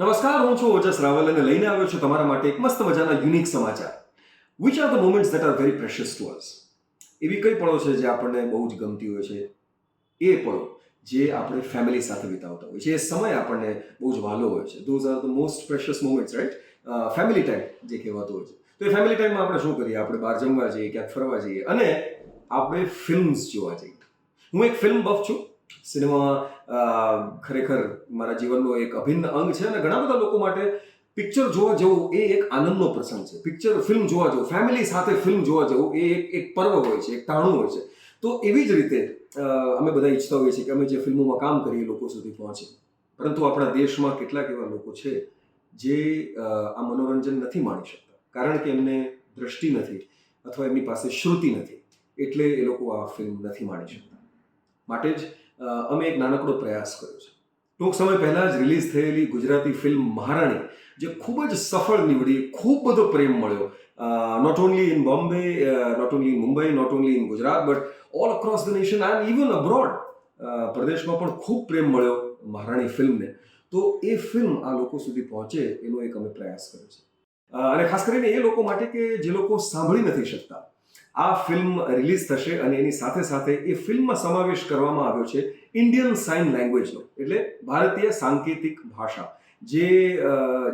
નમસ્કાર, હું છું ઓજસ રાવલ અને લઈને આવ્યો છું તમારા માટે એક મસ્ત મજાના યુનિક સમાચાર. Which are the moments that are very precious two અસ. એવી કઈ પળો છે જે આપણને બહુ જ ગમતી હોય છે, એ પળો જે આપણે ફેમિલી સાથે વિતાવતા હોય છે, એ સમય આપણને બહુ જ વહાલો હોય છે. Those are the most precious moments, right? Family time જે કહેવાતો હોય છે. તો એ ફેમિલી ટાઈમમાં આપણે શું કરીએ? આપણે બહાર જમવા જઈએ, ક્યાંક ફરવા જઈએ અને આપણે ફિલ્મ્સ જોવા જઈએ. હું એક ફિલ્મ બફ છું. સિનેમા ખરેખર મારા જીવનનો એક અભિન્ન અંગ છે અને ઘણા બધા લોકો માટે પિક્ચર જોવા જવું એ એક આનંદનો પ્રસંગ છે. ફિલ્મ જોવા જવું, ફેમિલી સાથે ફિલ્મ જોવા જવું એ એક પર્વ હોય છે, એક ટાણું હોય છે. તો એવી જ રીતે અમે બધા ઈચ્છતા હોઈએ છીએ કે અમે જે ફિલ્મોમાં કામ કરીએ લોકો સુધી પહોંચે. પરંતુ આપણા દેશમાં કેટલાક એવા લોકો છે જે આ મનોરંજન નથી માણી શકતા, કારણ કે એમને દ્રષ્ટિ નથી અથવા એમની પાસે શ્રુતિ નથી, એટલે એ લોકો આ ફિલ્મ નથી માણી શકતા. માટે જ અમે એક નાનકડો પ્રયાસ કર્યો છે. ટૂંક સમય પહેલાં જ રિલીઝ થયેલી ગુજરાતી ફિલ્મ મહારાણી, જે ખૂબ જ સફળ નીવડી, ખૂબ બધો પ્રેમ મળ્યો, not only in Bombay, not only in Mumbai, not only in Gujarat, but all across the nation and even abroad. પ્રદેશમાં પણ ખૂબ પ્રેમ મળ્યો મહારાણી ફિલ્મને. તો એ ફિલ્મ આ લોકો સુધી પહોંચે એનો એક અમે પ્રયાસ કર્યો છે. અને ખાસ કરીને એ લોકો માટે કે જે લોકો સાંભળી નથી શકતા, આ ફિલ્મ રિલીઝ થશે અને એની સાથે સાથે એ ફિલ્મમાં સમાવેશ કરવામાં આવ્યો છે ઇન્ડિયન સાઇન લેંગ્વેજનો, એટલે ભારતીય સાંકેતિક ભાષા,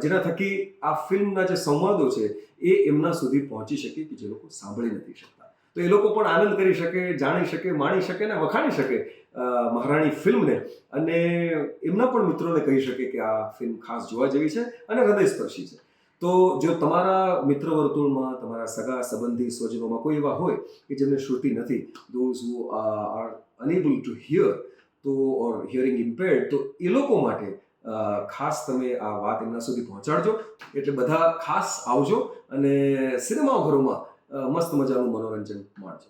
જેના થકી આ ફિલ્મના જે સંવાદો છે એ એમના સુધી પહોંચી શકે કે જે લોકો સાંભળી નથી શકતા. તો એ લોકો પણ આનંદ કરી શકે, જાણી શકે, માણી શકે અને વખાણી શકે મહારાણી ફિલ્મને, અને એમના પણ મિત્રોને કહી શકે કે આ ફિલ્મ ખાસ જોવા જેવી છે અને હૃદયસ્પર્શી છે. તો જો તમારા મિત્ર વર્તુળમાં, તમારા સગા સંબંધી સ્વજનોમાં કોઈ એવા હોય કે જેમને શ્રુતિ નથી, those who are enable two here, તો ઓર હિયરિંગ ઇમ્પેર્ડ, તો એ લોકો માટે ખાસ તમે આ વાત એમના સુધી પહોંચાડજો. એટલે બધા ખાસ આવજો અને સિનેમાઘરોમાં મસ્ત મજાનું મનોરંજન માણજો.